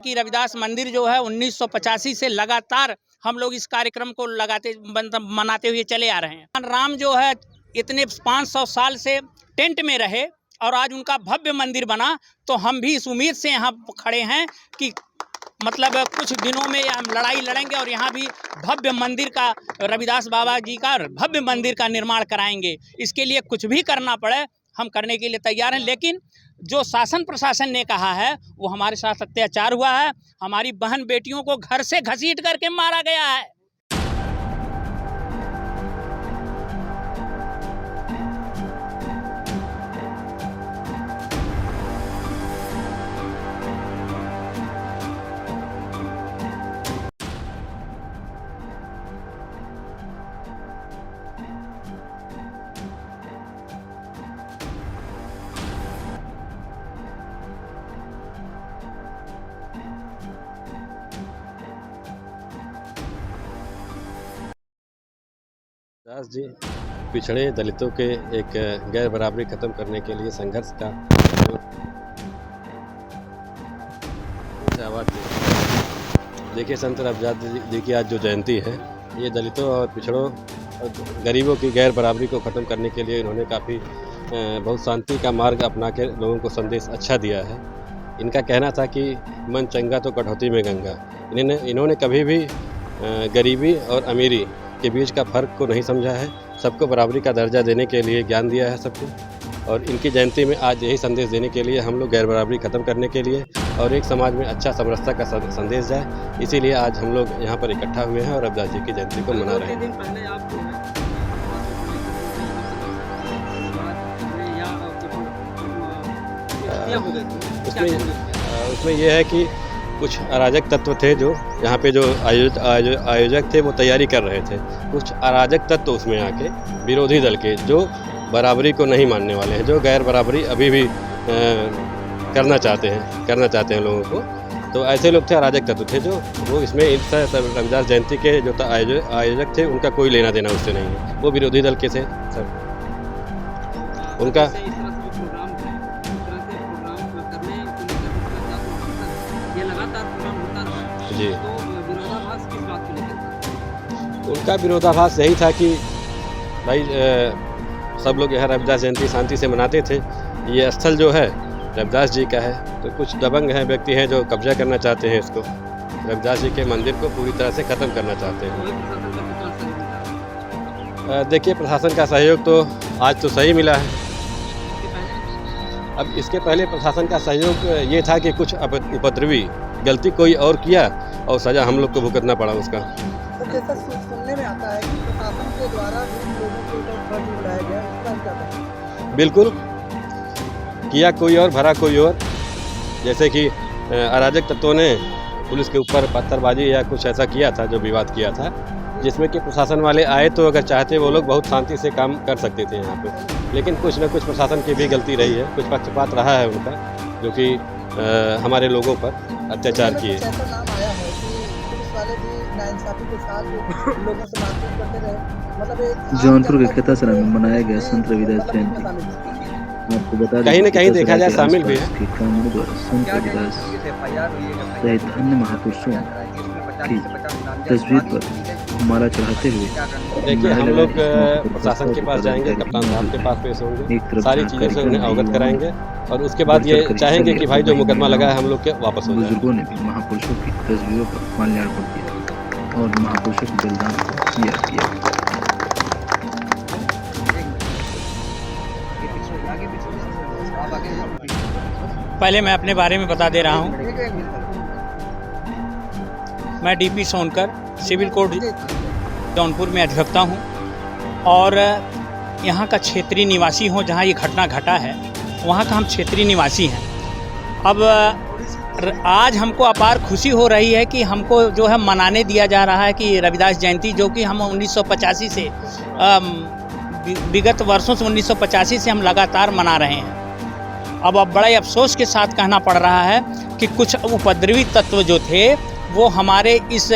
कि रविदास मंदिर जो है 1985 से लगातार हम लोग इस कार्यक्रम को मनाते हुए चले आ रहे हैं। राम जो है इतने 500 साल से टेंट में रहे और आज उनका भव्य मंदिर बना, तो हम भी इस उम्मीद से यहाँ खड़े हैं कि मतलब कुछ दिनों में हम लड़ाई लड़ेंगे और यहाँ भी भव्य मंदिर का, रविदास बाबा जी का भव्य मंदिर का निर्माण कराएंगे। इसके लिए कुछ भी करना पड़े हम करने के लिए तैयार हैं। लेकिन जो शासन प्रशासन ने कहा है वो हमारे साथ अत्याचार हुआ है। हमारी बहन बेटियों को घर से घसीट करके मारा गया है। दास जी पिछड़े दलितों के एक गैर बराबरी खत्म करने के लिए संघर्ष का आवाज़ दी। देखिए, संत रविदास जी की आज जो जयंती है, ये दलितों और पिछड़ों और गरीबों की गैर बराबरी को ख़त्म करने के लिए इन्होंने काफ़ी बहुत शांति का मार्ग अपना के लोगों को संदेश अच्छा दिया है। इनका कहना था कि मन चंगा तो कटौती में गंगा। इन्होंने कभी भी गरीबी और अमीरी के बीच का फ़र्क को नहीं समझा है। सबको बराबरी का दर्जा देने के लिए ज्ञान दिया है सबको, और इनकी जयंती में आज यही संदेश देने के लिए हम लोग गैर बराबरी ख़त्म करने के लिए और एक समाज में अच्छा समरसता का संदेश जाए, इसीलिए आज हम लोग यहाँ पर इकट्ठा हुए हैं और रविदास जी की जयंती को मना रहे हैं। उसमें यह है कि कुछ अराजक तत्व थे जो यहाँ पे जो आयोजक थे वो तैयारी कर रहे थे। कुछ अराजक तत्व उसमें आके विरोधी दल के जो बराबरी को नहीं मानने वाले हैं, जो गैर बराबरी अभी भी करना चाहते हैं लोगों को, तो ऐसे लोग थे, अराजक तत्व थे जो वो इसमें रविदास जयंती के जो आयोजक थे उनका कोई लेना देना उससे नहीं है। वो विरोधी दल के थे सर। उनका जी उनका विरोधाभास यही था कि भाई सब लोग यह रविदास जयंती शांति से मनाते थे। ये स्थल जो है रविदास जी का है, तो कुछ दबंग हैं, व्यक्ति हैं जो कब्जा करना चाहते हैं इसको, रविदास जी के मंदिर को पूरी तरह से ख़त्म करना चाहते हैं। देखिए, प्रशासन का सहयोग तो आज तो सही मिला है। अब इसके पहले प्रशासन का सहयोग ये था कि कुछ उपद्रवी गलती कोई और किया और सज़ा हम लोग को भुगतना पड़ा उसका। तो जैसा सुनने में आता है कि प्रशासन के द्वारा लोगों के ऊपर फर्जी उड़ाया गया, इसका क्या कहना है? बिल्कुल किया कोई और, भरा कोई और। जैसे कि अराजक तत्वों ने पुलिस के ऊपर पत्थरबाजी या कुछ ऐसा किया था, जो विवाद किया था, जिसमें कि प्रशासन वाले आए तो अगर चाहते वो लोग बहुत शांति से काम कर सकते थे यहाँ पे, लेकिन कुछ न कुछ प्रशासन की भी गलती रही है, कुछ पक्षपात रहा है उनका, जो कि हमारे लोगों पर अत्याचार किए। जौनपुर के खतासरा में मनाया गया संत रविदास जयंती आपको बता कहीं न कहीं देखा जाए शामिल भी है। कानूनों द्वारा संत रविदास सहित अन्य महापुरुषों की तस्वीर पर माला चढ़ाते हुए देखिए, हम लोग प्रशासन के पास जाएंगे, कप्तान साहब के पास पेश होंगे, सारी चीज़ों से उन्हें अवगत कराएंगे और उसके बाद ये चाहेंगे कि भाई जो मुकदमा लगा है हम लोग के वापस हो जाए। बुजुर्गों ने भी महापुरुषों की तस्वीरों पर माल्यार्पण किया और महापुरुषों के बलिदान को याद किया। पहले मैं अपने बारे में बता दे रहा हूँ। मैं DP Sonkar, civil court Jaunpur में अधिवक्ता हूँ और यहाँ का क्षेत्रीय निवासी हूँ। जहाँ ये घटना घटा है वहाँ का हम क्षेत्रीय निवासी हैं। अब आज हमको अपार खुशी हो रही है कि हमको जो है मनाने दिया जा रहा है कि रविदास जयंती, जो कि हम 1985 से विगत वर्षों से 1985 से हम लगातार मना रहे हैं। अब बड़े अफसोस के साथ कहना पड़ रहा है कि कुछ उपद्रवी तत्व जो थे वो हमारे इस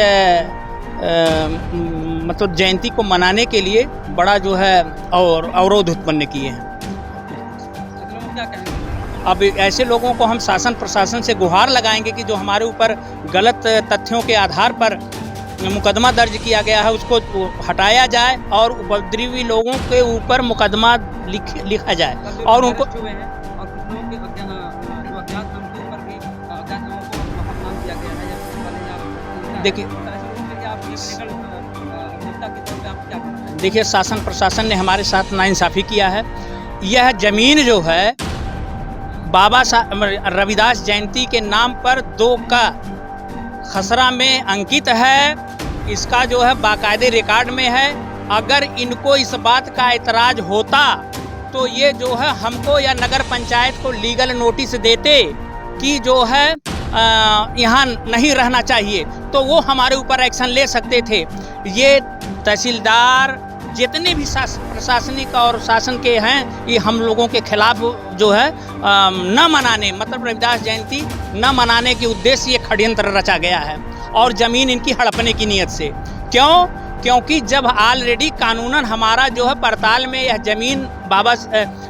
मतलब जयंती को मनाने के लिए बड़ा जो है और अवरोध उत्पन्न किए हैं। अब ऐसे लोगों को हम शासन प्रशासन से गुहार लगाएंगे कि जो हमारे ऊपर गलत तथ्यों के आधार पर मुकदमा दर्ज किया गया है उसको हटाया जाए और उपद्रवी लोगों के ऊपर मुकदमा लिखा जाए और उनको देखिए शासन प्रशासन ने हमारे साथ नाइंसाफ़ी किया है। यह ज़मीन जो है बाबा साहब रविदास जयंती के नाम पर 2 का खसरा में अंकित है। इसका जो है बाकायदे रिकॉर्ड में है। अगर इनको इस बात का एतराज़ होता तो ये जो है हमको या नगर पंचायत को लीगल नोटिस देते कि जो है यहाँ नहीं रहना चाहिए, तो वो हमारे ऊपर एक्शन ले सकते थे। ये तहसीलदार जितने भी प्रशासनिक और शासन के हैं, ये हम लोगों के खिलाफ जो है न मनाने, मतलब रविदास जयंती न मनाने के उद्देश्य ये षड्यंत्र रचा गया है और ज़मीन इनकी हड़पने की नीयत से। क्योंकि जब ऑलरेडी कानूनन हमारा जो है पड़ताल में यह ज़मीन बाबा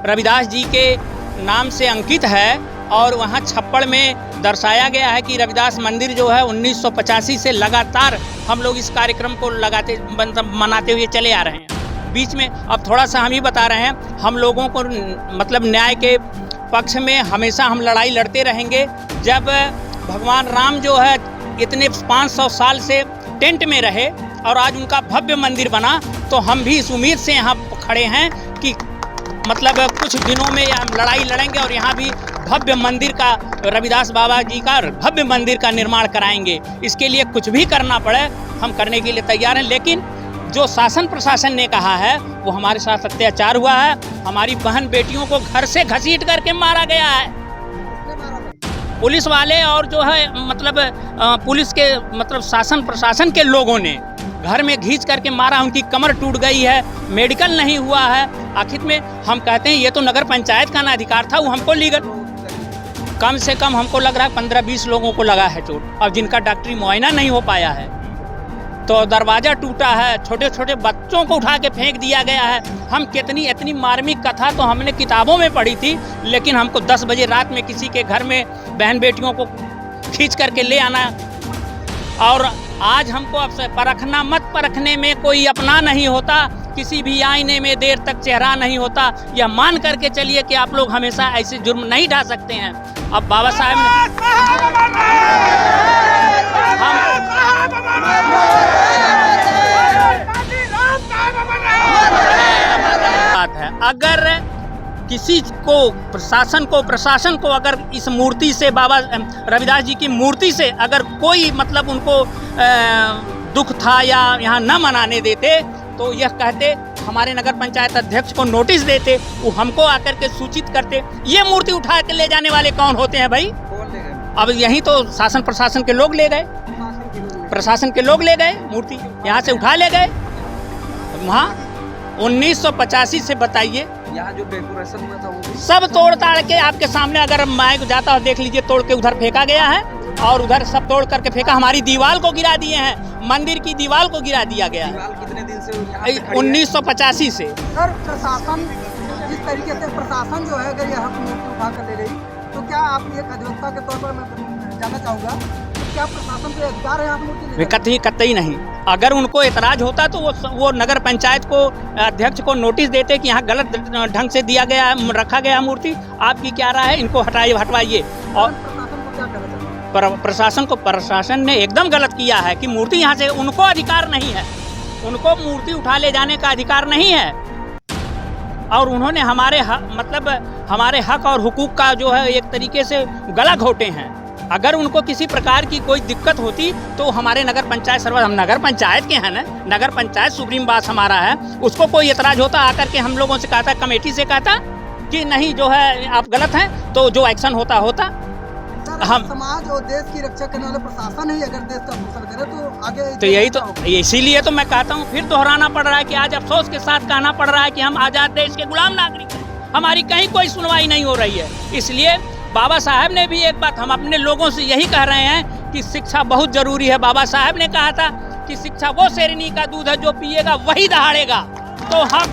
रविदास जी के नाम से अंकित है और वहाँ छप्पड़ में दर्शाया गया है कि रविदास मंदिर जो है 1985 से लगातार हम लोग इस कार्यक्रम को मनाते हुए चले आ रहे हैं। बीच में अब थोड़ा सा हम ही बता रहे हैं, हम लोगों को मतलब न्याय के पक्ष में हमेशा हम लड़ाई लड़ते रहेंगे। जब भगवान राम जो है इतने 500 साल से टेंट में रहे और आज उनका भव्य मंदिर बना, तो हम भी इस उम्मीद से यहाँ खड़े हैं कि मतलब कुछ दिनों में हम लड़ाई लड़ेंगे और यहाँ भी भव्य मंदिर का, रविदास बाबा जी का भव्य मंदिर का निर्माण कराएंगे। इसके लिए कुछ भी करना पड़े हम करने के लिए तैयार हैं। लेकिन जो शासन प्रशासन ने कहा है वो हमारे साथ अत्याचार हुआ है। हमारी बहन बेटियों को घर से घसीट करके मारा गया है पुलिस वाले, और जो है मतलब पुलिस के मतलब शासन प्रशासन के लोगों ने घर में घींच करके मारा। उनकी कमर टूट गई है, मेडिकल नहीं हुआ है। आखिर में हम कहते हैं ये तो नगर पंचायत का ना अधिकार था, वो हमको लीगल, कम से कम हमको लग रहा है 15-20 लोगों को लगा है चोट और जिनका डॉक्टरी मुआयना नहीं हो पाया है। तो दरवाज़ा टूटा है, छोटे छोटे बच्चों को उठा के फेंक दिया गया है। हम इतनी मार्मिक कथा तो हमने किताबों में पढ़ी थी, लेकिन हमको 10 बजे रात में किसी के घर में बहन बेटियों को खींच करके ले आना। और आज हमको अब से परखना मत, परखने में कोई अपना नहीं होता, किसी भी आईने में देर तक चेहरा नहीं होता। यह मान करके चलिए कि आप लोग हमेशा ऐसे जुर्म नहीं ढा सकते हैं। अब बाबा साहब बात है, अगर किसी को प्रशासन को अगर इस मूर्ति से, बाबा रविदास जी की मूर्ति से अगर कोई मतलब उनको दुख था या यहाँ न मनाने देते, तो यह कहते हमारे नगर पंचायत अध्यक्ष को नोटिस देते, वो हमको आकर के सूचित करते। ये मूर्ति उठा के ले जाने वाले कौन होते हैं भाई? अब यही तो शासन प्रशासन के लोग ले गए, प्रशासन के लोग ले गए, मूर्ति यहाँ से उठा ले गए। वहाँ 1985 से बताइए, यहाँ जो डेकोरेशन में था वो सब तोड़ ताड़ के आपके सामने, अगर मैं जाता हूँ देख लीजिए, तोड़ के उधर फेंका गया है और उधर सब तोड़ करके फेंका। हमारी दीवार को गिरा दिए हैं, मंदिर की दीवार को गिरा दिया गया है। कितने दिन से यहाँ पे खड़ी है? 1985 से। सर प्रशासन जिस तरीके से प्रशासन जो है अगर यह मूर्ति उठा कर ले रही, तो क्या आप एक अधिवक्ता के तौर पर मैं जानना चाहूँगा, क्या प्रशासन के अधिकार है आप मूर्ति? कतई नहीं। अगर उनको एतराज होता तो वो नगर पंचायत को, अध्यक्ष को नोटिस देते कि यहाँ गलत ढंग से दिया गया है, रखा गया मूर्ति, आपकी क्या राय है, इनको हटवाइए। और प्रशासन ने एकदम गलत किया है कि मूर्ति यहाँ से, उनको अधिकार नहीं है, उनको मूर्ति उठा ले जाने का अधिकार नहीं है। और उन्होंने हमारे हक और हुकूक का जो है एक तरीके से गला घोटे हैं। अगर उनको किसी प्रकार की कोई दिक्कत होती तो हमारे नगर पंचायत हम नगर पंचायत के हैं ना, नगर पंचायत सुप्रीम बात हमारा है, उसको कोई एतराज होता आकर के हम लोगों से कहता, कमेटी से कहता कि नहीं जो है आप गलत हैं, तो जो एक्शन होता हम समाज और देश की रक्षा करने वाले प्रशासन ही अगर देश का पोषण करे तो आगे, तो यही तो, इसीलिए तो मैं कहता हूँ, फिर दोहराना पड़ रहा है कि आज अफसोस के साथ कहना पड़ रहा है कि हम आज़ाद देश के गुलाम नागरिक हैं, हमारी कहीं कोई सुनवाई नहीं हो रही है। इसलिए बाबा साहब ने भी एक बात हम अपने लोगों से यही कह रहे हैं कि शिक्षा बहुत जरूरी है। बाबा साहब ने कहा था कि शिक्षा वो शेरनी का दूध है जो पिएगा वही दहाड़ेगा। तो हम